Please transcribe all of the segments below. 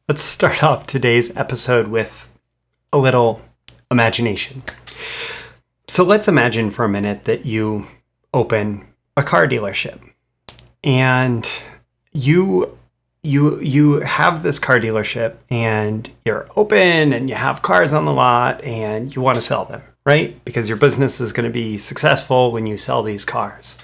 let's start off today's episode with a little imagination. So let's imagine for a minute that you open a car dealership and you have this car dealership and you're open and you have cars on the lot and you want to sell them, right? Because your business is going to be successful when you sell these cars.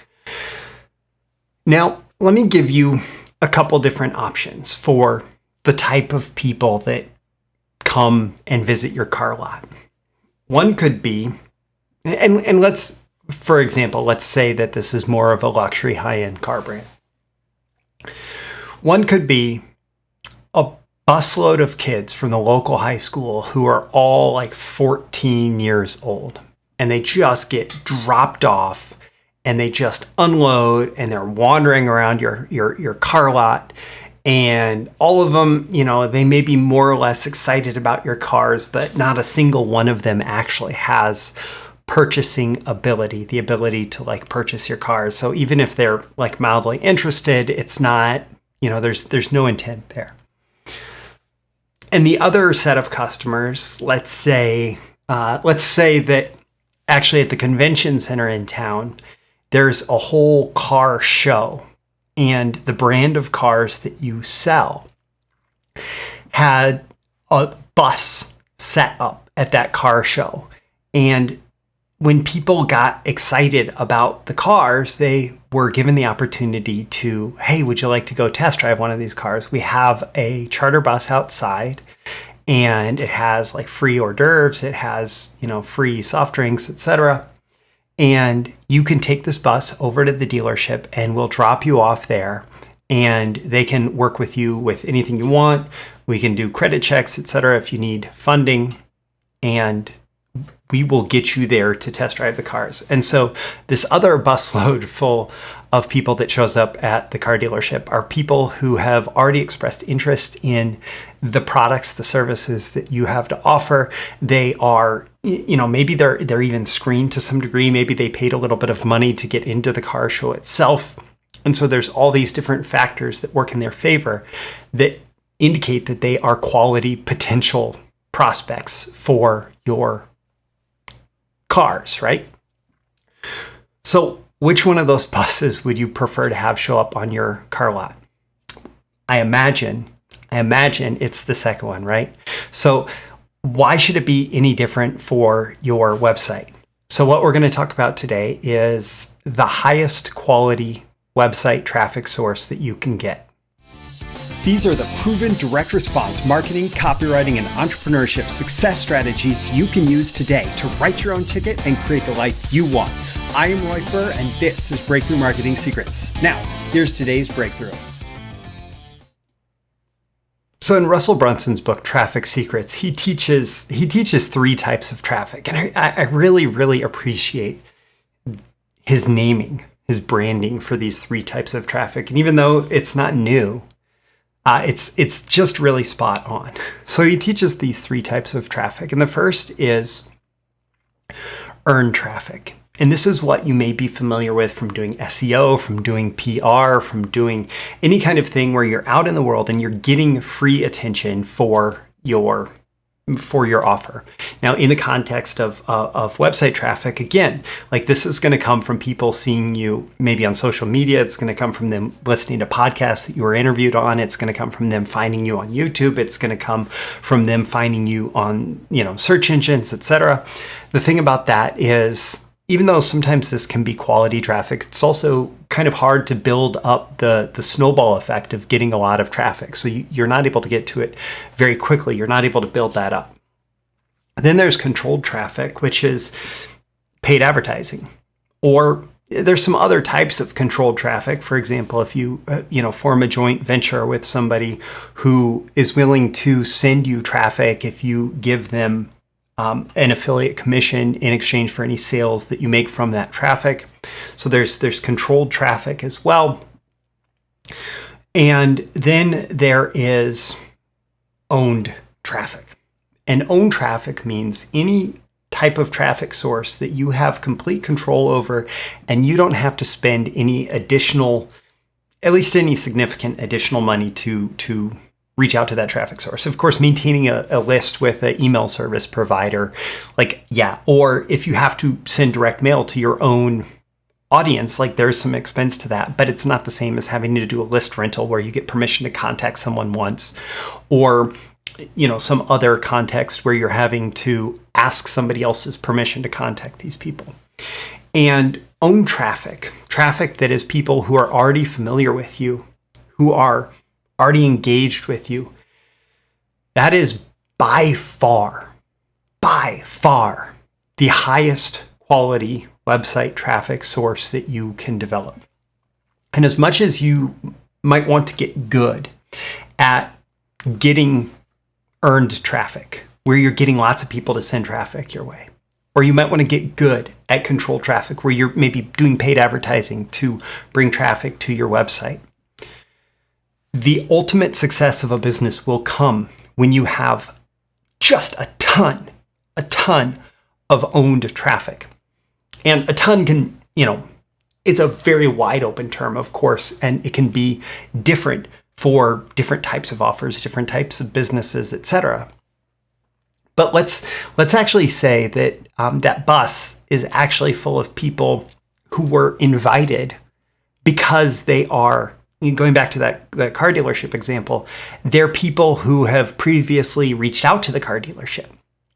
Now, let me give you a couple different options for the type of people that come and visit your car lot. One could be, and let's, for example, let's say that this is more of a luxury high-end car brand. One could be a busload of kids from the local high school who are all like 14 years old, and they just get dropped off and they just unload and they're wandering around your car lot. And all of them, they may be more or less excited about your cars, but not a single one of them actually has purchasing ability, the ability to purchase your cars. So even if they're mildly interested, it's not, there's no intent there. And the other set of customers, let's say that actually at the convention center in town, there's a whole car show. And the brand of cars that you sell had a bus set up at that car show. And when people got excited about the cars, they were given the opportunity to, hey, would you like to go test drive one of these cars? We have a charter bus outside and it has free hors d'oeuvres. It has, free soft drinks, etc. And you can take this bus over to the dealership and we'll drop you off there and they can work with you with anything you want. We can do credit checks, etc. if you need funding, and we will get you there to test drive the cars. And so this other busload full of people that shows up at the car dealership are people who have already expressed interest in the products, the services that you have to offer. They are, maybe they're even screened to some degree. Maybe they paid a little bit of money to get into the car show itself. And so there's all these different factors that work in their favor that indicate that they are quality potential prospects for your cars, right? So which one of those buses would you prefer to have show up on your car lot? I imagine it's the second one, right? So why should it be any different for your website? So what we're going to talk about today is the highest quality website traffic source that you can get. These are the proven direct response marketing, copywriting, and entrepreneurship success strategies you can use today to write your own ticket and create the life you want. I am Furr, and this is Breakthrough Marketing Secrets. Now, here's today's breakthrough. So in Russell Brunson's book, Traffic Secrets, he teaches three types of traffic. And I really, really appreciate his naming, his branding for these three types of traffic. And even though it's not new, it's just really spot on. So he teaches these three types of traffic. And the first is earned traffic. And this is what you may be familiar with from doing SEO, from doing PR, from doing any kind of thing where you're out in the world and you're getting free attention for your offer. Now, in the context of website traffic, again, this is going to come from people seeing you maybe on social media. It's going to come from them listening to podcasts that you were interviewed on. It's going to come from them finding you on YouTube. It's going to come from them finding you on, search engines, etc. The thing about that is, even though sometimes this can be quality traffic, it's also kind of hard to build up the snowball effect of getting a lot of traffic. So you're not able to get to it very quickly. You're not able to build that up. And then there's controlled traffic, which is paid advertising. Or there's some other types of controlled traffic. For example, if you form a joint venture with somebody who is willing to send you traffic if you give them an affiliate commission in exchange for any sales that you make from that traffic. So there's controlled traffic as well. And then there is owned traffic. And owned traffic means any type of traffic source that you have complete control over and you don't have to spend any additional, at least any significant additional money to reach out to that traffic source. Of course, maintaining a list with an email service provider, or if you have to send direct mail to your own audience, there's some expense to that, but it's not the same as having to do a list rental where you get permission to contact someone once, or some other context where you're having to ask somebody else's permission to contact these people. And own traffic that is people who are already familiar with you, who are already engaged with you. That is by far the highest quality website traffic source that you can develop. And as much as you might want to get good at getting earned traffic, where you're getting lots of people to send traffic your way, or you might want to get good at controlled traffic, where you're maybe doing paid advertising to bring traffic to your website. The ultimate success of a business will come when you have just a ton of owned traffic. And a ton can, it's a very wide open term, of course, and it can be different for different types of offers, different types of businesses, etc. But let's actually say that that bus is actually full of people who were invited because they are, going back to that car dealership example, they're people who have previously reached out to the car dealership.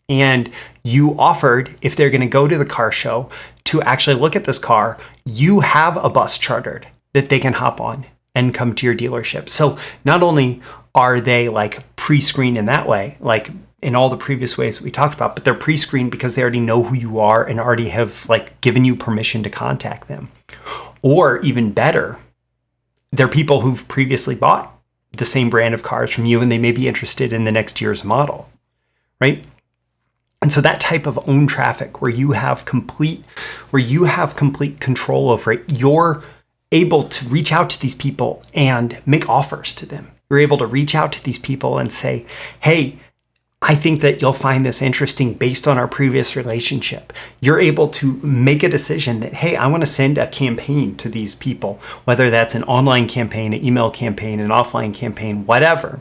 And you offered, if they're going to go to the car show to actually look at this car, you have a bus chartered that they can hop on and come to your dealership. So not only are they pre-screened in that way, in all the previous ways that we talked about, but they're pre-screened because they already know who you are and already have given you permission to contact them. Or even better, they're people who've previously bought the same brand of cars from you and they may be interested in the next year's model, right? And so that type of own traffic where you have complete control over it, you're able to reach out to these people and make offers to them. You're able to reach out to these people and say, hey, I think that you'll find this interesting based on our previous relationship. You're able to make a decision that, hey, I want to send a campaign to these people, whether that's an online campaign, an email campaign, an offline campaign, whatever.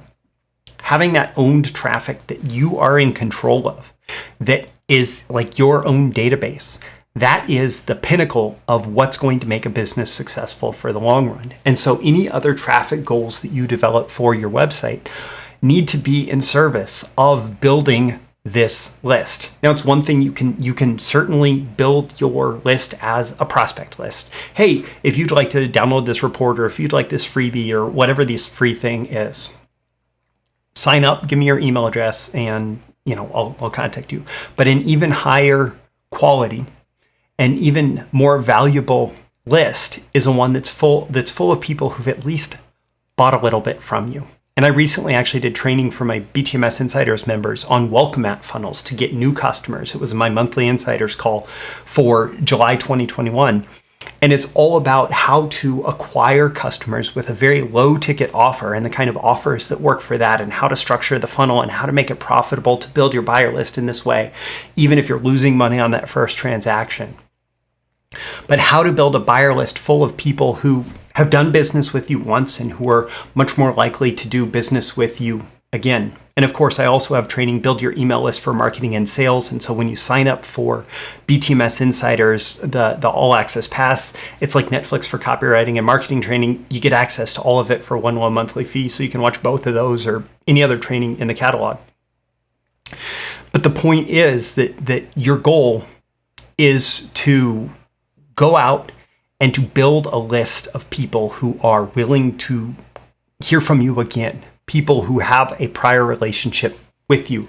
Having that owned traffic that you are in control of, that is your own database, that is the pinnacle of what's going to make a business successful for the long run. And so any other traffic goals that you develop for your website need to be in service of building this list. Now, it's one thing you can certainly build your list as a prospect list. Hey, if you'd like to download this report, or if you'd like this freebie, or whatever this free thing is, sign up, give me your email address, and I'll contact you. But an even higher quality and even more valuable list is a one that's full of people who've at least bought a little bit from you. And I recently actually did training for my BTMS Insiders members on welcome mat funnels to get new customers. It was my monthly Insiders call for July 2021. And it's all about how to acquire customers with a very low ticket offer and the kind of offers that work for that, and how to structure the funnel and how to make it profitable to build your buyer list in this way, even if you're losing money on that first transaction. But how to build a buyer list full of people who have done business with you once and who are much more likely to do business with you again. And of course, I also have training, Build Your Email List for Marketing and Sales. And so when you sign up for BTMS Insiders, the All Access Pass, it's like Netflix for copywriting and marketing training. You get access to all of it for one low monthly fee. So you can watch both of those or any other training in the catalog. But the point is that your goal is to go out and to build a list of people who are willing to hear from you again, people who have a prior relationship with you,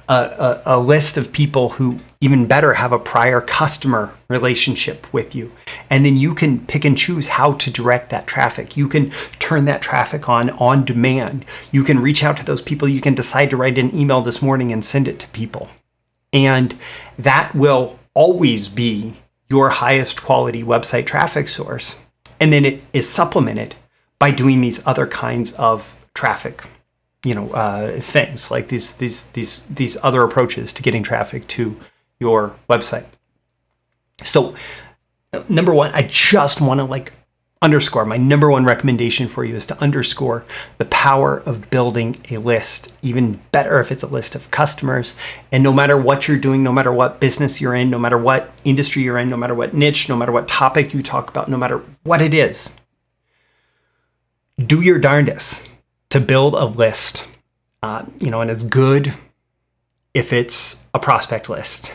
a list of people who, even better, have a prior customer relationship with you. And then you can pick and choose how to direct that traffic. You can turn that traffic on demand. You can reach out to those people. You can decide to write an email this morning and send it to people. And that will always be your highest quality website traffic source. And then it is supplemented by doing these other kinds of traffic, things like these other approaches to getting traffic to your website. So number one, I just want to underscore. My number one recommendation for you is to underscore the power of building a list. Even better if it's a list of customers. And no matter what you're doing, no matter what business you're in, no matter what industry you're in, no matter what niche, no matter what topic you talk about, no matter what it is, do your darndest to build a list. And it's good if it's a prospect list,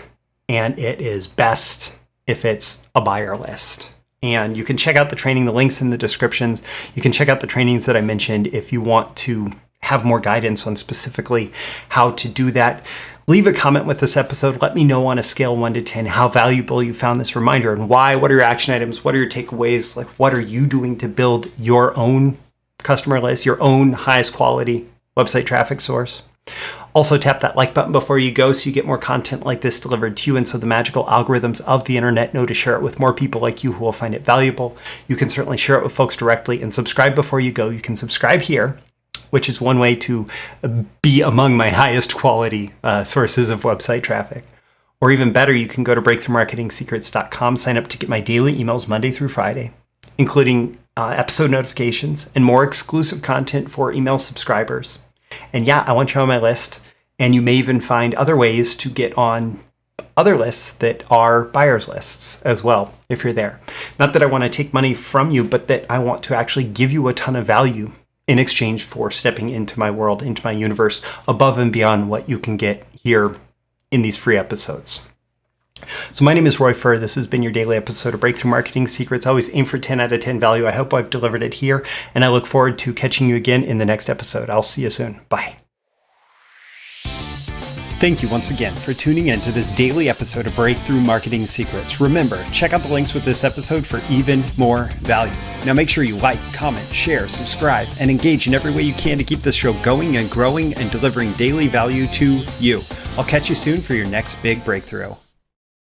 and it is best if it's a buyer list. And you can check out the training, the links in the descriptions. You can check out the trainings that I mentioned if you want to have more guidance on specifically how to do that. Leave a comment with this episode. Let me know on a scale 1 to 10 how valuable you found this reminder and why. What are your action items? What are your takeaways? Like, what are you doing to build your own customer list, your own highest quality website traffic source? Also, tap that like button before you go so you get more content like this delivered to you, and so the magical algorithms of the internet know to share it with more people like you who will find it valuable. You can certainly share it with folks directly, and subscribe before you go. You can subscribe here, which is one way to be among my highest quality sources of website traffic. Or even better, you can go to breakthroughmarketingsecrets.com, sign up to get my daily emails Monday through Friday, including episode notifications and more exclusive content for email subscribers. And yeah, I want you on my list. And you may even find other ways to get on other lists that are buyers lists as well, if you're there. Not that I want to take money from you, but that I want to actually give you a ton of value in exchange for stepping into my world, into my universe, above and beyond what you can get here in these free episodes. So my name is Roy Furr. This has been your daily episode of Breakthrough Marketing Secrets. I always aim for 10 out of 10 value. I hope I've delivered it here, and I look forward to catching you again in the next episode. I'll see you soon. Bye. Thank you once again for tuning in to this daily episode of Breakthrough Marketing Secrets. Remember, check out the links with this episode for even more value. Now make sure you like, comment, share, subscribe, and engage in every way you can to keep this show going and growing and delivering daily value to you. I'll catch you soon for your next big breakthrough.